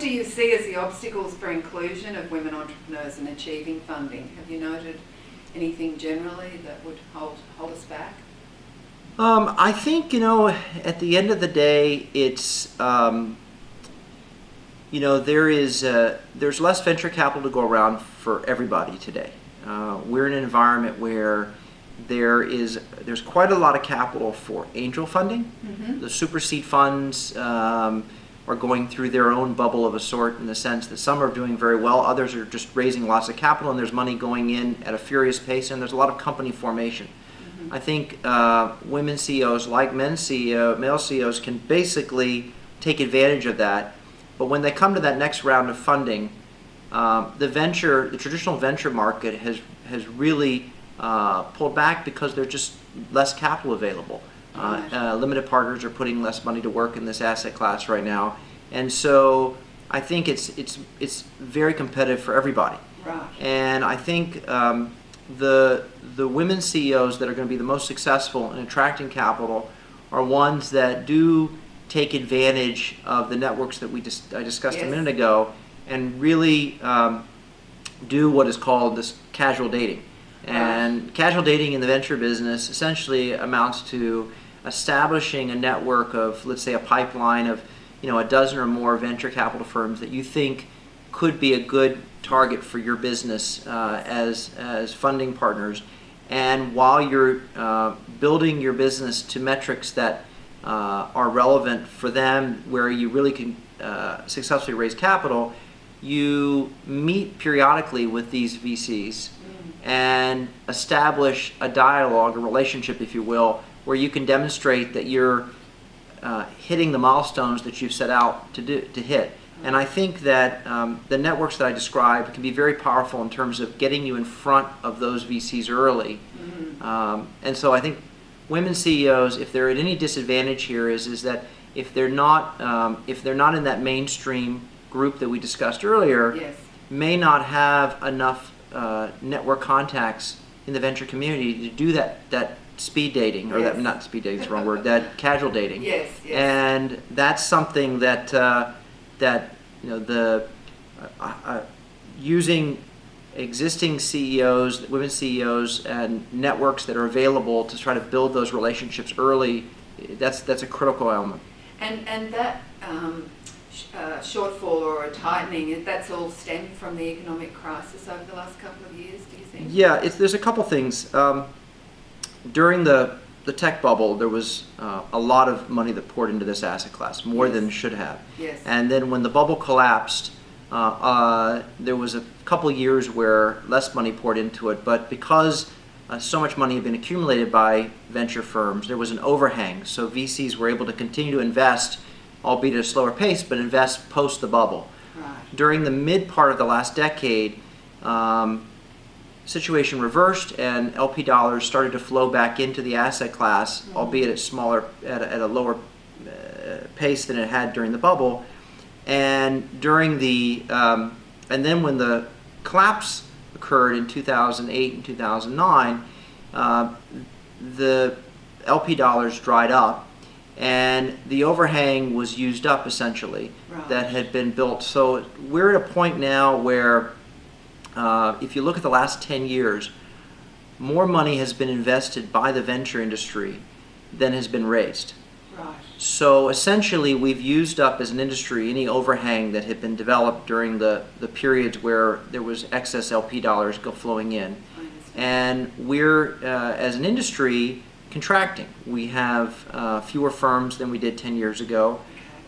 do you see as the obstacles for inclusion of women entrepreneurs in achieving funding? Have you noted anything generally that would hold us back? I think, at the end of the day, it's, there's less venture capital to go around for everybody today. We're in an environment where there's quite a lot of capital for angel funding. Mm-hmm. The super seed funds are going through their own bubble of a sort, in the sense that some are doing very well, others are just raising lots of capital, and there's money going in at a furious pace, and there's a lot of company formation. I think women CEOs, like male CEOs, can basically take advantage of that. But when they come to that next round of funding, the traditional venture market has really pulled back because there's just less capital available. Limited partners are putting less money to work in this asset class right now, and so I think it's very competitive for everybody. Right. And I think the women CEOs that are going to be the most successful in attracting capital are ones that do take advantage of the networks that I discussed Yes. a minute ago, and really do what is called this casual dating. And casual dating in the venture business essentially amounts to establishing a network of, let's say, a pipeline of, a dozen or more venture capital firms that you think could be a good target for your business as funding partners. And while you're building your business to metrics that are relevant for them, where you really can successfully raise capital, you meet periodically with these VCs and establish a dialogue, a relationship, if you will, where you can demonstrate that you're hitting the milestones that you've set out to hit. And I think that the networks that I described can be very powerful in terms of getting you in front of those VCs early. Mm-hmm. And so I think women CEOs, if they're at any disadvantage here, is that if they're not in that mainstream group that we discussed earlier, Yes. may not have enough network contacts in the venture community to do that speed dating, or Yes. that, not speed dating is the wrong word, that casual dating. Yes, yes. And that's something that using existing CEOs, women CEOs, and networks that are available to try to build those relationships early, that's a critical element. And that shortfall or a tightening, that's all stemmed from the economic crisis over the last couple of years, do you think? Yeah, there's a couple things. During the tech bubble, there was a lot of money that poured into this asset class, more Yes. than should have. Yes. And then when the bubble collapsed, there was a couple years where less money poured into it, but because so much money had been accumulated by venture firms, there was an overhang. So VCs were able to continue to invest, albeit at a slower pace, but invest post the bubble. Right. During the mid part of the last decade, situation reversed, and LP dollars started to flow back into the asset class, albeit at a lower pace than it had during the bubble. And and then when the collapse occurred in 2008 and 2009, the LP dollars dried up, and the overhang was used up essentially. Right. That had been built. So we're at a point now where if you look at the last 10 years, more money has been invested by the venture industry than has been raised. Right. So essentially, we've used up as an industry any overhang that had been developed during the periods where there was excess LP dollars flowing in. And we're, as an industry, contracting. We have fewer firms than we did 10 years ago.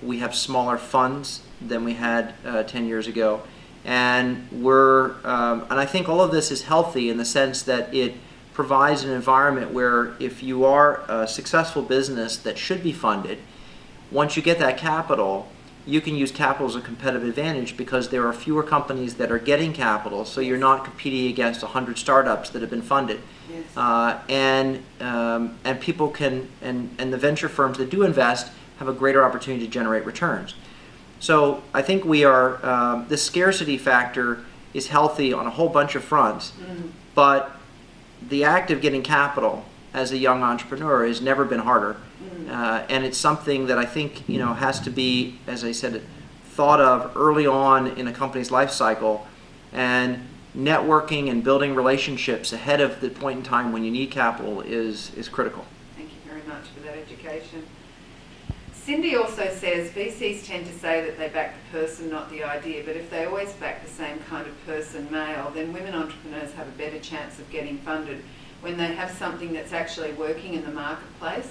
We have smaller funds than we had 10 years ago. And and I think all of this is healthy in the sense that it provides an environment where if you are a successful business that should be funded, once you get that capital, you can use capital as a competitive advantage because there are fewer companies that are getting capital, so you're not competing against 100 startups that have been funded. Yes. And people can, and the venture firms that do invest have a greater opportunity to generate returns. So I think we are, the scarcity factor is healthy on a whole bunch of fronts, but the act of getting capital as a young entrepreneur has never been harder. And it's something that I think has to be, as I said, thought of early on in a company's life cycle, and networking and building relationships ahead of the point in time when you need capital is critical. Thank you very much for that education. Cindy also says VCs tend to say that they back the person, not the idea, but if they always back the same kind of person, male, then women entrepreneurs have a better chance of getting funded when they have something that's actually working in the marketplace.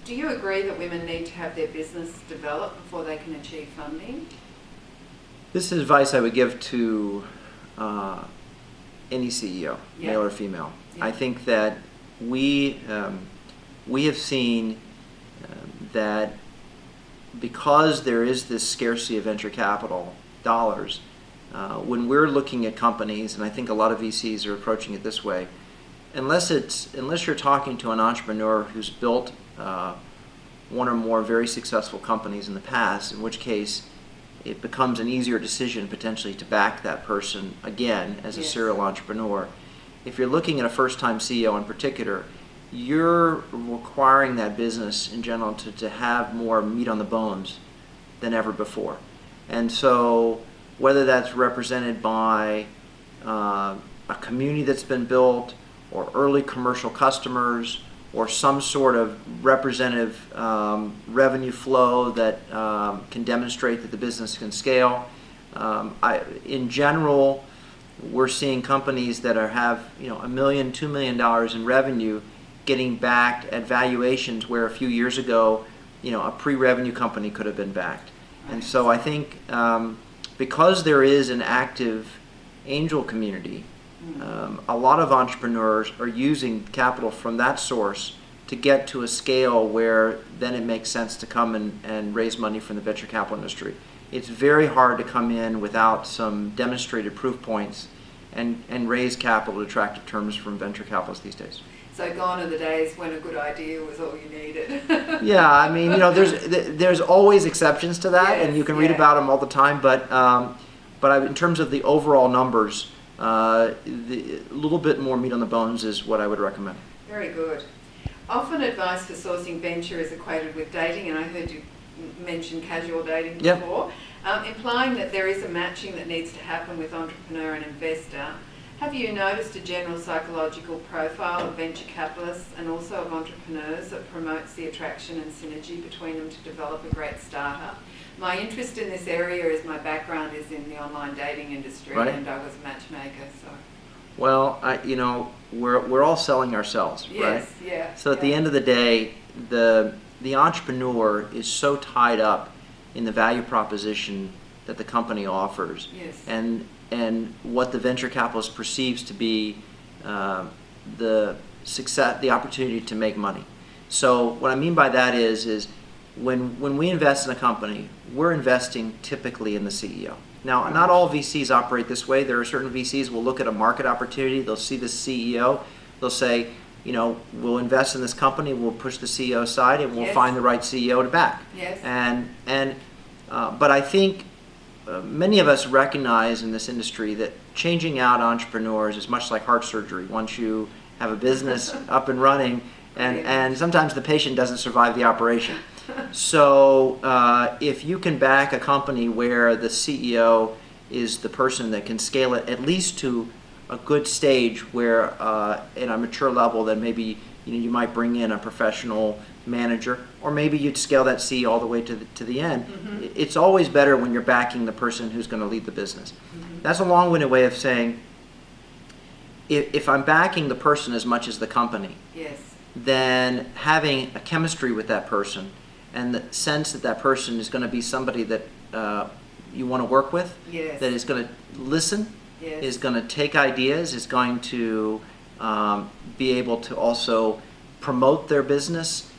Do you agree that women need to have their business developed before they can achieve funding? This is advice I would give to any CEO, Yeah. male or female. Yeah. I think that we have seen that because there is this scarcity of venture capital dollars, when we're looking at companies, and I think a lot of VCs are approaching it this way, unless you're talking to an entrepreneur who's built one or more very successful companies in the past, in which case it becomes an easier decision potentially to back that person again as a Yes. serial entrepreneur. If you're looking at a first-time CEO in particular, you're requiring that business in general to have more meat on the bones than ever before. And so whether that's represented by a community that's been built, or early commercial customers, or some sort of representative revenue flow that can demonstrate that the business can scale. In general, we're seeing companies that have $1 million, $2 million in revenue getting backed at valuations where a few years ago, a pre-revenue company could have been backed. And so I think because there is an active angel community, a lot of entrepreneurs are using capital from that source to get to a scale where then it makes sense to come and raise money from the venture capital industry. It's very hard to come in without some demonstrated proof points and raise capital at attractive terms from venture capitalists these days. So gone are the days when a good idea was all you needed. Yeah, I mean, there's always exceptions to that, Yes, and you can read about them all the time. But in terms of the overall numbers, a little bit more meat on the bones is what I would recommend. Very good. Often advice for sourcing venture is equated with dating, and I heard you mention casual dating before, implying that there is a matching that needs to happen with entrepreneur and investor. Have you noticed a general psychological profile of venture capitalists and also of entrepreneurs that promotes the attraction and synergy between them to develop a great startup? My interest in this area is my background is in the online dating industry, right. And I was a matchmaker. So. Well, we're all selling ourselves, yes, right? Yeah. So at the end of the day, the entrepreneur is so tied up in the value proposition that the company offers, Yes. and what the venture capitalist perceives to be the success, the opportunity to make money. So what I mean by that is when we invest in a company, we're investing typically in the CEO. Now, not all VCs operate this way. There are certain VCs who will look at a market opportunity, they'll see the CEO, they'll say, we'll invest in this company, we'll push the CEO aside, and we'll Yes. find the right CEO to back. Yes. But I think many of us recognize in this industry that changing out entrepreneurs is much like heart surgery. Once you have a business up and running, and sometimes the patient doesn't survive the operation. So if you can back a company where the CEO is the person that can scale it at least to a good stage where at a mature level, then maybe you might bring in a professional manager, or maybe you'd scale that CEO all the way to the end. Mm-hmm. It's always better when you're backing the person who's going to lead the business. Mm-hmm. That's a long-winded way of saying if I'm backing the person as much as the company, Yes. then having a chemistry with that person and the sense that that person is going to be somebody that you want to work with, Yes. that is going to listen, Yes. is going to take ideas, is going to be able to also promote their business,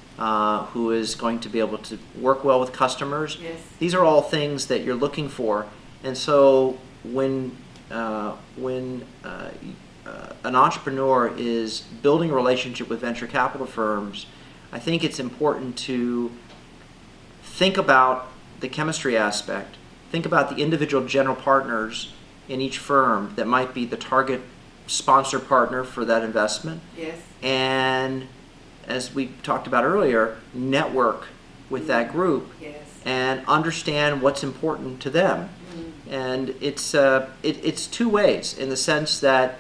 who is going to be able to work well with customers. Yes. These are all things that you're looking for. And so when an entrepreneur is building a relationship with venture capital firms, I think it's important to think about the chemistry aspect, think about the individual general partners in each firm that might be the target sponsor partner for that investment. Yes. And as we talked about earlier, network with that group. Yes. and understand what's important to them. And it's two ways, in the sense that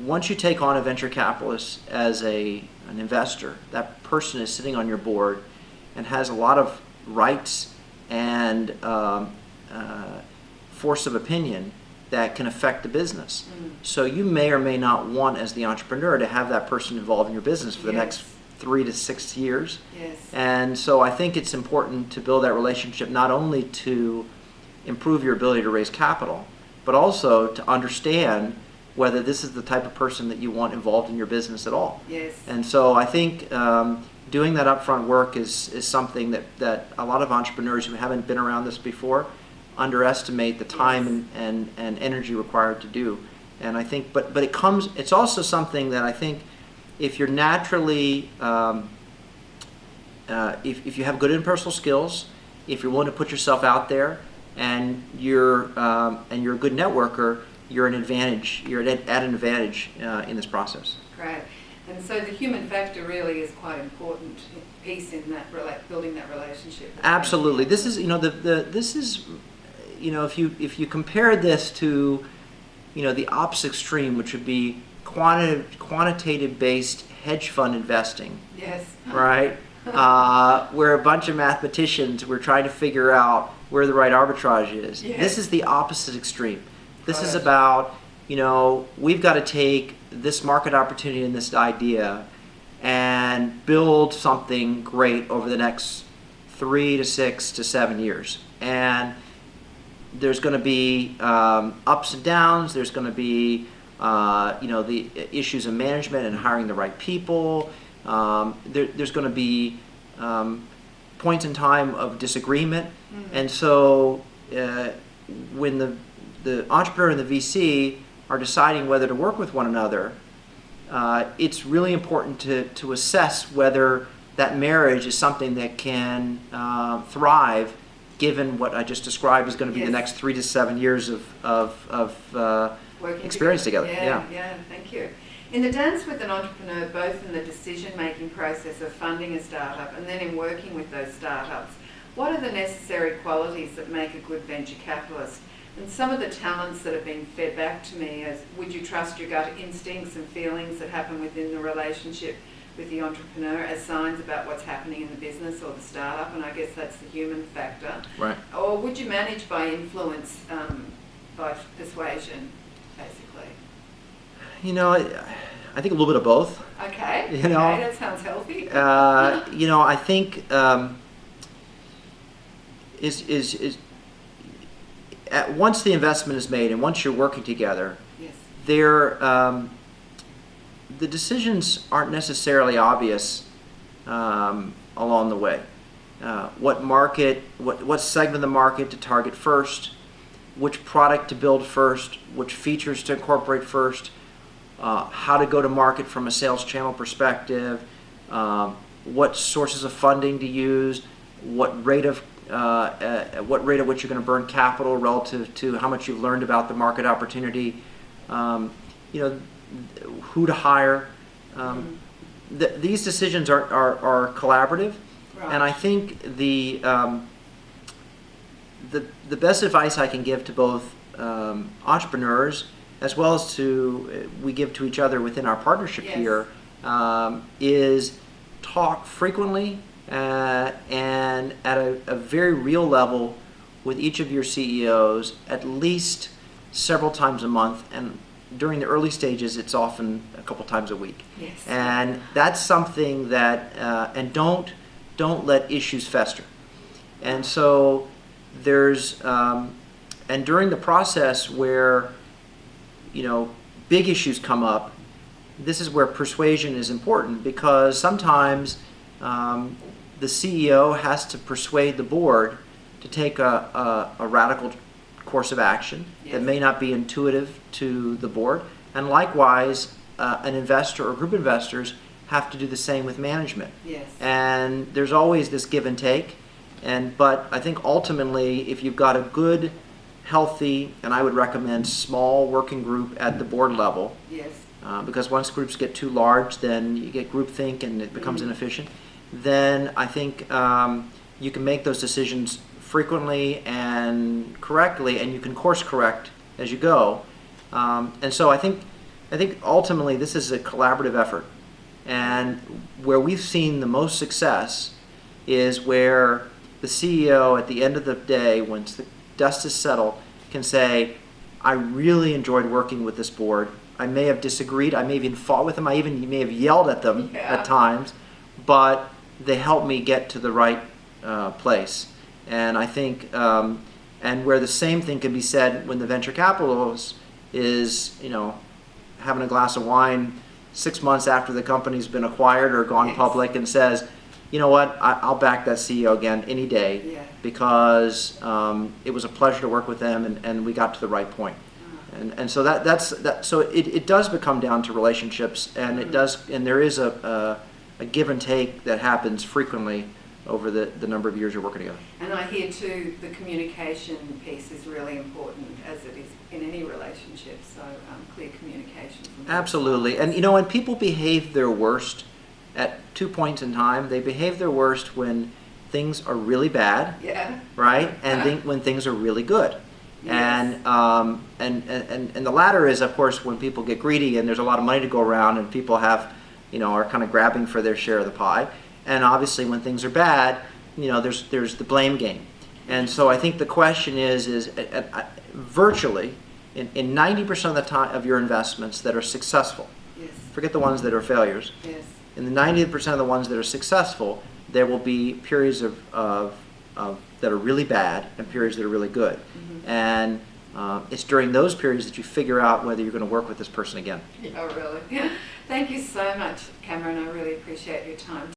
once you take on a venture capitalist as an investor, that person is sitting on your board and has a lot of rights and force of opinion that can affect the business. So you may or may not want, as the entrepreneur, to have that person involved in your business for the next 3 to 6 years. And so I think it's important to build that relationship, not only to improve your ability to raise capital, but also to understand whether this is the type of person that you want involved in your business at all. And so I think doing that upfront work is something that a lot of entrepreneurs who haven't been around this before underestimate the time and energy required to do. And I think, but it's also something that I think, if you're naturally, if you have good interpersonal skills, if you're willing to put yourself out there, and you're a good networker, you're an advantage. You're at an advantage in this process. Great. And so the human factor really is quite an important piece in that building that relationship. Absolutely. This is this is if you compare this to the opposite extreme, which would be quantitative-based hedge fund investing. Right? Where a bunch of mathematicians were trying to figure out where the right arbitrage is. This is the opposite extreme. This is about, we've got to take this market opportunity and this idea and build something great over the next 3 to 6 to 7 years. And there's going to be ups and downs. There's going to be the issues of management and hiring the right people. There's going to be points in time of disagreement. And so when the entrepreneur and the VC are deciding whether to work with one another, it's really important to assess whether that marriage is something that can thrive, given what I just described is going to be the next 3 to 7 years of experience together. Yeah, thank you. In the dance with an entrepreneur, both in the decision-making process of funding a startup and then in working with those startups, what are the necessary qualities that make a good venture capitalist? And some of the talents that have been fed back to me as, would you trust your gut instincts and feelings that happen within the relationship with the entrepreneur as signs about what's happening in the business or the startup? And I guess that's the human factor. Right. Or would you manage by influence, by persuasion, basically? I think a little bit of both. Okay. That sounds healthy. I think once the investment is made and once you're working together, the decisions aren't necessarily obvious along the way. What market, what segment of the market to target first, which product to build first, which features to incorporate first, how to go to market from a sales channel perspective, what sources of funding to use, what rate at which you're going to burn capital relative to how much you've learned about the market opportunity, who to hire. These decisions are collaborative, and I think the best advice I can give to both entrepreneurs, as well as we give to each other within our partnership here, is talk frequently and at a very real level with each of your CEOs, at least several times a month, and during the early stages it's often a couple times a week. And that's something that and don't let issues fester. And so there's and during the process where big issues come up, this is where persuasion is important, because sometimes the CEO has to persuade the board to take a radical course of action that may not be intuitive to the board. And likewise, an investor or group of investors have to do the same with management. And there's always this give and take. But I think ultimately, if you've got a good, healthy, and I would recommend small working group at the board level, because once groups get too large, then you get groupthink and it becomes inefficient. then I think you can make those decisions frequently and correctly, and you can course correct as you go. And so I think ultimately this is a collaborative effort. And where we've seen the most success is where the CEO at the end of the day, once the dust is settled, can say, I really enjoyed working with this board. I may have disagreed, I may have even fought with them, I even may have yelled at them at times, but they helped me get to the right place. And I think, and where the same thing can be said when the venture capitalist is, having a glass of wine 6 months after the company's been acquired or gone public and says, you know what, I'll back that CEO again any day because it was a pleasure to work with them and we got to the right point. And so so it does become down to relationships, and there is a give and take that happens frequently over the number of years you're working together. And I hear too, the communication piece is really important, as it is in any relationship, so clear communication. Absolutely. And when people behave their worst at 2 points in time, they behave their worst when things are really bad, right? And when things are really good. Yes. And the latter is, of course, when people get greedy and there's a lot of money to go around and people have, are kind of grabbing for their share of the pie. And obviously when things are bad, there's the blame game. And so I think the question is virtually in 90% of the time of your investments that are successful, forget the ones that are failures, in the 90% of the ones that are successful, there will be periods of that are really bad and periods that are really good. And it's during those periods that you figure out whether you're going to work with this person again. Oh, really? Thank you so much, Cameron. I really appreciate your time.